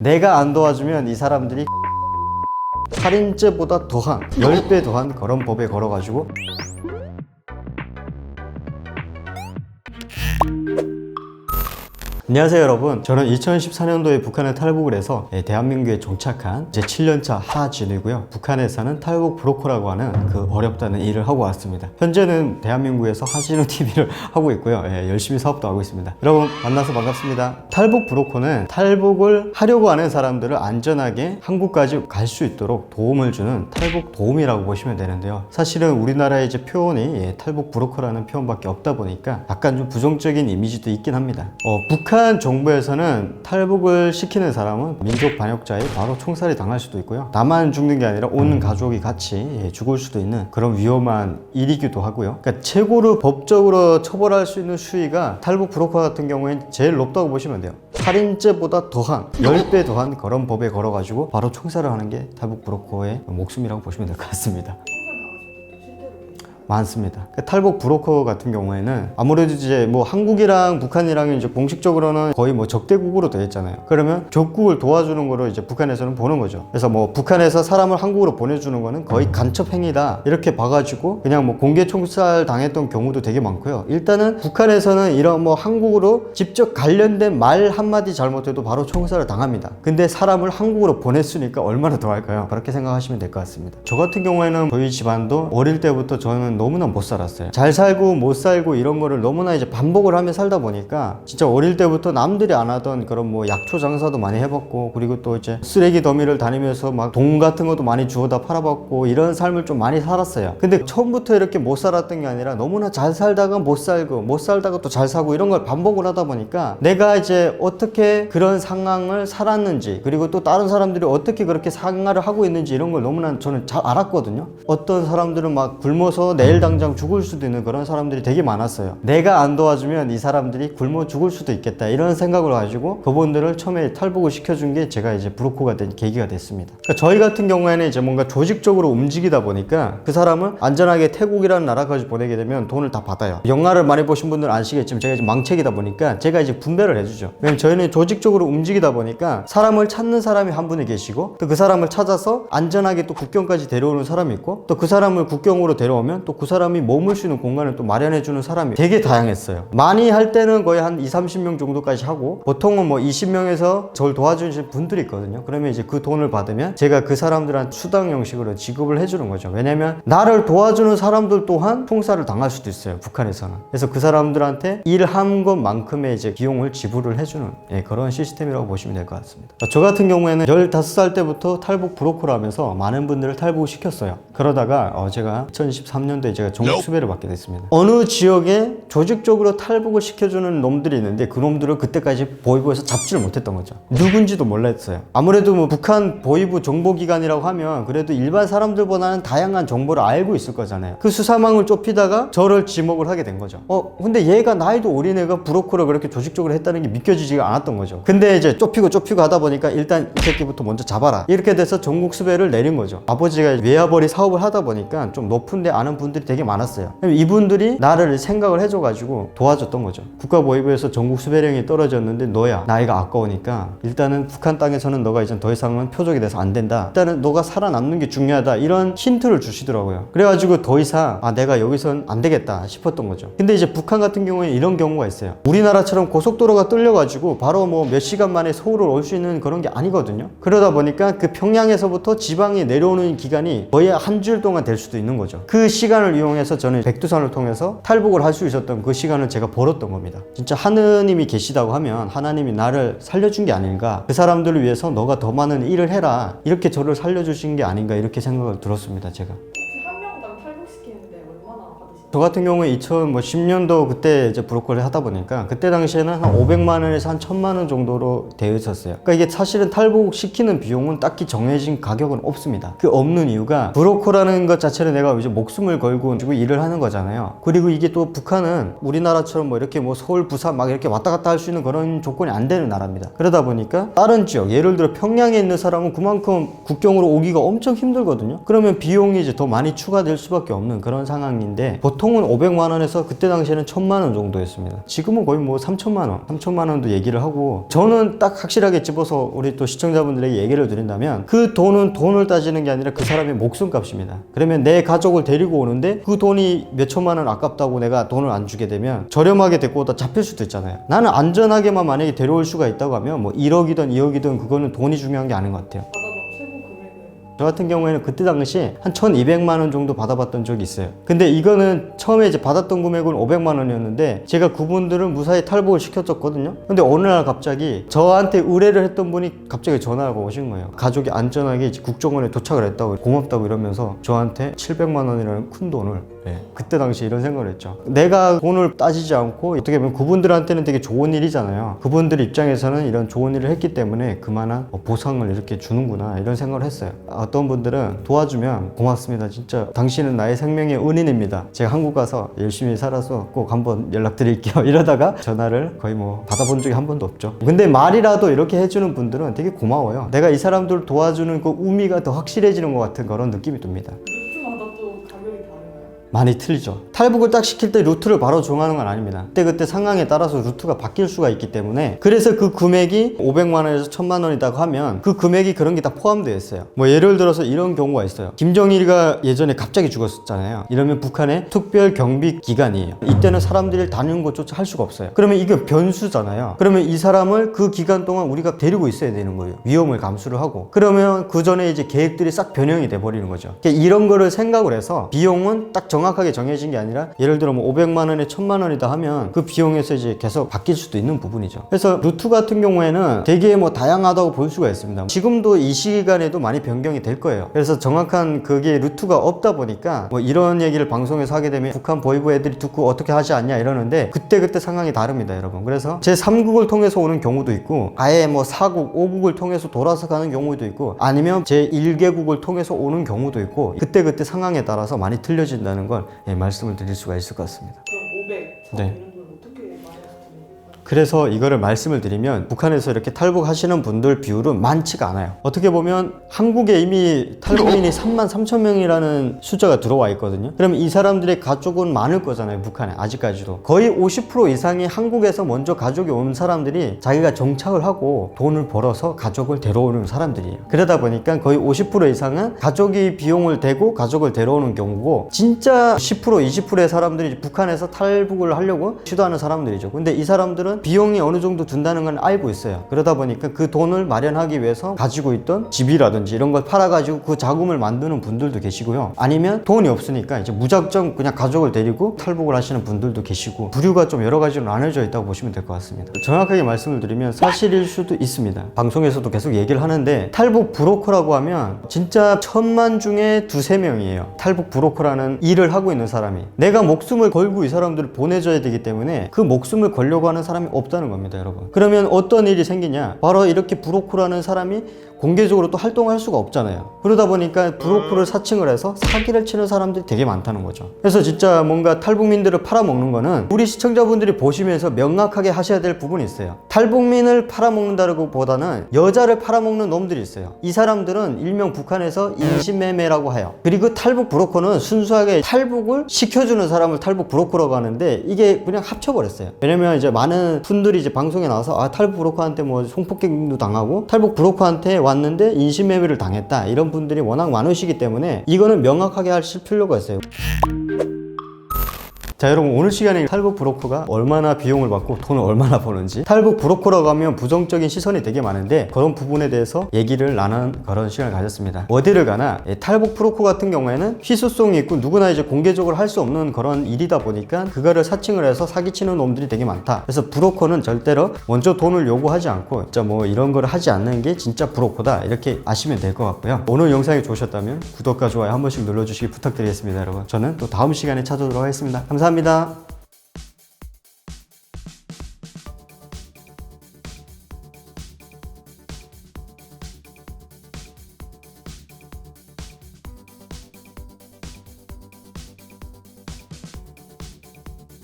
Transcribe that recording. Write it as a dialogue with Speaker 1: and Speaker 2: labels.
Speaker 1: 내가 안 도와주면 이 사람들이 살인죄보다 더한 10배 더한 그런 법에 걸어가지고 안녕하세요 여러분, 저는 2014년도에 북한에 탈북을 해서 대한민국에 정착한 제 7년차 하진이고요. 북한에서는 탈북 브로커라고 하는 그 어렵다는 일을 하고 왔습니다. 현재는 대한민국에서 하진우 TV를 하고 있고요. 열심히 사업도 하고 있습니다. 여러분 만나서 반갑습니다. 탈북 브로커는 탈북을 하려고 하는 사람들을 안전하게 한국까지 갈 수 있도록 도움을 주는 탈북 도움이라고 보시면 되는데요. 사실은 우리나라의 이제 표현이 탈북 브로커라는 표현밖에 없다 보니까 약간 좀 부정적인 이미지도 있긴 합니다. 북한 정부에서는 탈북을 시키는 사람은 민족 반역자에 바로 총살이 당할 수도 있고요. 나만 죽는 게 아니라 온 가족이 같이 죽을 수도 있는 그런 위험한 일이기도 하고요. 그러니까 최고로 법적으로 처벌할 수 있는 수위가 탈북 브로커 같은 경우에는 제일 높다고 보시면 돼요. 살인죄보다 더한 10배 더한 그런 법에 걸어가지고 바로 총살을 하는 게 탈북 브로커의 목숨이라고 보시면 될 것 같습니다. 많습니다. 탈북 브로커 같은 경우에는 아무래도 이제 뭐 한국이랑 북한이랑 이제 공식적으로는 거의 뭐 적대국으로 되어 있잖아요. 그러면 적국을 도와주는 거로 이제 북한에서는 보는 거죠. 그래서 뭐 북한에서 사람을 한국으로 보내주는 거는 거의 간첩 행위다 이렇게 봐가지고 그냥 뭐 공개 총살 당했던 경우도 되게 많고요. 일단은 북한에서는 이런 뭐 한국으로 직접 관련된 말 한마디 잘못해도 바로 총살을 당합니다. 근데 사람을 한국으로 보냈으니까 얼마나 더 할까요? 그렇게 생각하시면 될 것 같습니다. 저 같은 경우에는 저희 집안도 어릴 때부터 저는 너무나 못 살았어요. 잘 살고 못 살고 이런 거를 너무나 이제 반복을 하며 살다 보니까 진짜 어릴 때부터 남들이 안 하던 그런 뭐 약초 장사도 많이 해봤고, 그리고 또 이제 쓰레기 더미를 다니면서 막 돈 같은 것도 많이 주워다 팔아봤고 이런 삶을 좀 많이 살았어요. 근데 처음부터 이렇게 못 살았던 게 아니라 너무나 잘 살다가 못 살고 못 살다가 또 잘 사고 이런 걸 반복을 하다 보니까 내가 이제 어떻게 그런 상황을 살았는지, 그리고 또 다른 사람들이 어떻게 그렇게 생활을 하고 있는지 이런 걸 너무나 저는 잘 알았거든요. 어떤 사람들은 막 굶어서 내일 당장 죽을 수도 있는 그런 사람들이 되게 많았어요. 내가 안 도와주면 이 사람들이 굶어 죽을 수도 있겠다 이런 생각을 가지고 그분들을 처음에 탈북을 시켜준 게 제가 이제 브로커가 된 계기가 됐습니다. 그러니까 저희 같은 경우에는 이제 뭔가 조직적으로 움직이다 보니까 그 사람을 안전하게 태국이라는 나라까지 보내게 되면 돈을 다 받아요. 영화를 많이 보신 분들은 아시겠지만 제가 이제 망책이다 보니까 제가 이제 분배를 해주죠. 왜냐면 저희는 조직적으로 움직이다 보니까 사람을 찾는 사람이 한 분이 계시고, 또 그 사람을 찾아서 안전하게 또 국경까지 데려오는 사람이 있고, 또 그 사람을 국경으로 데려오면 또 그 사람이 머물 수 있는 공간을 또 마련해주는 사람이 되게 다양했어요. 많이 할 때는 거의 한 20-30명 정도까지 하고, 보통은 뭐 20명에서 저를 도와주신 분들이 있거든요. 그러면 이제 그 돈을 받으면 제가 그 사람들한테 수당 형식으로 지급을 해주는 거죠. 왜냐면 나를 도와주는 사람들 또한 총살을 당할 수도 있어요, 북한에서는. 그래서 그 사람들한테 일한 것만큼의 이제 비용을 지불을 해주는 그런 시스템이라고 보시면 될 것 같습니다. 저 같은 경우에는 15살 때부터 탈북 브로커를 하면서 많은 분들을 탈북을 시켰어요. 그러다가 제가 2013년도에 제가 전국 수배를 받게 됐습니다. 어느 지역에 조직적으로 탈북을 시켜주는 놈들이 있는데 그 놈들을 그때까지 보위부에서 잡지를 못했던 거죠. 누군지도 몰랐어요. 아무래도 뭐 북한 보위부 정보기관이라고 하면 그래도 일반 사람들보다는 다양한 정보를 알고 있을 거잖아요. 그 수사망을 좁히다가 저를 지목을 하게 된 거죠. 근데 얘가 나이도 어린 애가 브로커를 그렇게 조직적으로 했다는 게 믿겨지지가 않았던 거죠. 근데 이제 좁히고 하다 보니까 일단 이 새끼부터 먼저 잡아라 이렇게 돼서 전국 수배를 내린 거죠. 아버지가 외화벌이 사업을 하다 보니까 좀 높은데 아는 분들이 되게 많았어요. 이분들이 나를 생각을 해줘가지고 도와줬던 거죠. 국가보위부에서 전국 수배령이 떨어졌는데 너야 나이가 아까우니까 일단은 북한 땅에서는 너가 이제 더 이상은 표적이 돼서 안 된다. 일단은 너가 살아남는 게 중요하다 이런 힌트를 주시더라고요. 그래가지고 더 이상 내가 여기선 안 되겠다 싶었던 거죠. 근데 이제 북한 같은 경우에 이런 경우가 있어요. 우리나라처럼 고속도로가 뚫려가지고 바로 뭐 몇 시간 만에 서울을 올 수 있는 그런 게 아니거든요. 그러다 보니까 그 평양에서부터 지방에 내려오는 기간이 거의 한 주일 동안 될 수도 있는 거죠. 그 시간을 이용해서 저는 백두산을 통해서 탈북을 할 수 있었던 그 시간을 제가 벌었던 겁니다. 진짜 하느님이 계시다고 하면 하나님이 나를 살려준 게 아닌가, 그 사람들을 위해서 너가 더 많은 일을 해라 이렇게 저를 살려주신 게 아닌가 이렇게 생각을 들었습니다. 제가 저 같은 경우에 2010년도 그때 이제 브로커를 하다 보니까 그때 당시에는 한 500만 원에서 한 1000만 원 정도로 되어 있었어요. 그러니까 이게 사실은 탈북 시키는 비용은 딱히 정해진 가격은 없습니다. 그 없는 이유가 브로커라는 것 자체는 내가 이제 목숨을 걸고 일을 하는 거잖아요. 그리고 이게 또 북한은 우리나라처럼 뭐 이렇게 뭐 서울, 부산 막 이렇게 왔다 갔다 할 수 있는 그런 조건이 안 되는 나라입니다. 그러다 보니까 다른 지역, 예를 들어 평양에 있는 사람은 그만큼 국경으로 오기가 엄청 힘들거든요. 그러면 비용이 이제 더 많이 추가될 수밖에 없는 그런 상황인데, 보통은 500만 원에서 그때 당시에는 1000만 원 정도였습니다. 지금은 거의 뭐 3천만 원, 3천만 원도 얘기를 하고, 저는 딱 확실하게 집어서 우리 또 시청자분들에게 얘기를 드린다면 그 돈은 돈을 따지는 게 아니라 그 사람의 목숨값입니다. 그러면 내 가족을 데리고 오는데 그 돈이 몇 천만 원 아깝다고 내가 돈을 안 주게 되면 저렴하게 데리고 오다 잡힐 수도 있잖아요. 나는 안전하게만 만약에 데려올 수가 있다고 하면 뭐 1억이든 2억이든 그거는 돈이 중요한 게 아닌 것 같아요.
Speaker 2: 최고 금액은?
Speaker 1: 저 같은 경우에는 그때 당시 한 1200만 원 정도 받아봤던 적이 있어요. 근데 이거는 처음에 이제 받았던 금액은 500만 원이었는데 제가 그분들은 무사히 탈북을 시켰었거든요. 근데 어느 날 갑자기 저한테 의뢰를 했던 분이 갑자기 전화가 오신 거예요. 가족이 안전하게 이제 국정원에 도착을 했다고, 고맙다고 이러면서 저한테 700만 원이라는 큰 돈을, 그때 당시 이런 생각을 했죠. 내가 돈을 따지지 않고 어떻게 보면 그분들한테는 되게 좋은 일이잖아요. 그분들 입장에서는 이런 좋은 일을 했기 때문에 그만한 보상을 이렇게 주는구나 이런 생각을 했어요. 어떤 분들은 도와주면 고맙습니다. 진짜 당신은 나의 생명의 은인입니다. 제가 한국 가서 열심히 살아서 꼭 한번 연락드릴게요. 이러다가 전화를 거의 뭐 받아본 적이 한 번도 없죠. 근데 말이라도 이렇게 해주는 분들은 되게 고마워요. 내가 이 사람들 도와주는 그 의미가 더 확실해지는 것 같은 그런 느낌이 듭니다.
Speaker 2: 루트마다 또 가격이 다른가요?
Speaker 1: 많이 틀리죠. 탈북을 딱 시킬 때 루트를 바로 정하는 건 아닙니다. 그때 상황에 따라서 루트가 바뀔 수가 있기 때문에, 그래서 그 금액이 500만 원에서 1000만 원이라고 하면 그 금액이 그런 게 다 포함되어 있어요. 뭐 예를 들어서 이런 경우가 있어요. 김정일이가 예전에 갑자기 죽었었잖아요. 이러면 북한의 특별 경비 기간이에요. 이때는 사람들이 다니는 것조차 할 수가 없어요. 그러면 이게 변수잖아요. 그러면 이 사람을 그 기간 동안 우리가 데리고 있어야 되는 거예요. 위험을 감수를 하고. 그러면 그 전에 이제 계획들이 싹 변형이 돼 버리는 거죠. 그러니까 이런 거를 생각을 해서 비용은 딱 정확하게 정해진 게 아니라, 예를 들어 뭐 500만 원에 1000만 원이다 하면 그 비용에서 이제 계속 바뀔 수도 있는 부분이죠. 그래서 루트 같은 경우에는 되게 뭐 다양하다고 볼 수가 있습니다. 지금도 이 시간에도 많이 변경이 될 거예요. 그래서 정확한 그게 루트가 없다 보니까 뭐 이런 얘기를 방송에서 하게 되면 북한 보위부 애들이 듣고 어떻게 하지 않냐 이러는데, 그때 상황이 다릅니다, 여러분. 그래서 제3국을 통해서 오는 경우도 있고, 아예 뭐 4국, 5국을 통해서 돌아서 가는 경우도 있고, 아니면 제1개국을 통해서 오는 경우도 있고, 그때 상황에 따라서 많이 틀려진다는 걸 말씀을 드릴 수가 있을 것 같습니다.
Speaker 2: 그럼 500, 1000
Speaker 1: 네.
Speaker 2: 이런 걸 어떻게 말씀드리나요?
Speaker 1: 그래서 이거를 말씀을 드리면, 북한에서 이렇게 탈북하시는 분들 비율은 많지가 않아요. 어떻게 보면 한국에 이미 탈북민이 33,000명이라는 숫자가 들어와 있거든요. 그러면 이 사람들의 가족은 많을 거잖아요, 북한에. 아직까지도 거의 50% 이상이 한국에서 먼저 가족이 온 사람들이 자기가 정착을 하고 돈을 벌어서 가족을 데려오는 사람들이에요. 그러다 보니까 거의 50% 이상은 가족이 비용을 대고 가족을 데려오는 경우고, 진짜 10% 20%의 사람들이 북한에서 탈북을 하려고 시도하는 사람들이죠. 근데 이 사람들은 비용이 어느 정도 든다는 건 알고 있어요. 그러다 보니까 그 돈을 마련하기 위해서 가지고 있던 집이라든지 이런 걸 팔아가지고 그 자금을 만드는 분들도 계시고요. 아니면 돈이 없으니까 이제 무작정 그냥 가족을 데리고 탈북을 하시는 분들도 계시고, 부류가 좀 여러 가지로 나눠져 있다고 보시면 될 것 같습니다. 정확하게 말씀을 드리면 사실일 수도 있습니다. 방송에서도 계속 얘기를 하는데, 탈북 브로커라고 하면 진짜 1000만 중에 2~3명이에요. 탈북 브로커라는 일을 하고 있는 사람이. 내가 목숨을 걸고 이 사람들을 보내줘야 되기 때문에 그 목숨을 걸려고 하는 사람이 없다는 겁니다, 여러분. 그러면 어떤 일이 생기냐? 바로 이렇게 브로커라는 사람이 공개적으로 또 활동할 수가 없잖아요. 그러다 보니까 브로커를 사칭을 해서 사기를 치는 사람들이 되게 많다는 거죠. 그래서 진짜 뭔가 탈북민들을 팔아먹는 거는 우리 시청자분들이 보시면서 명확하게 하셔야 될 부분이 있어요. 탈북민을 팔아먹는다고 보다는 여자를 팔아먹는 놈들이 있어요. 이 사람들은 일명 북한에서 인신매매라고 해요. 그리고 탈북 브로커는 순수하게 탈북을 시켜주는 사람을 탈북 브로커라고 하는데, 이게 그냥 합쳐버렸어요. 왜냐면 이제 많은 분들이 이제 방송에 나와서 탈북 브로커한테 뭐 성폭행도 당하고 탈북 브로커한테 왔는데 인신매매를 당했다, 이런 분들이 워낙 많으시기 때문에 이거는 명확하게 하실 필요가 있어요. 자, 여러분, 오늘 시간에 탈북 브로커가 얼마나 비용을 받고 돈을 얼마나 버는지, 탈북 브로커라고 하면 부정적인 시선이 되게 많은데 그런 부분에 대해서 얘기를 나눈 그런 시간을 가졌습니다. 어디를 가나 탈북 브로커 같은 경우에는 희소성이 있고 누구나 이제 공개적으로 할 수 없는 그런 일이다 보니까 그거를 사칭을 해서 사기치는 놈들이 되게 많다. 그래서 브로커는 절대로 먼저 돈을 요구하지 않고 진짜 뭐 이런 걸 하지 않는 게 진짜 브로커다, 이렇게 아시면 될 것 같고요. 오늘 영상이 좋으셨다면 구독과 좋아요 한 번씩 눌러주시기 부탁드리겠습니다, 여러분. 저는 또 다음 시간에 찾아오도록 하겠습니다. 감사합니다.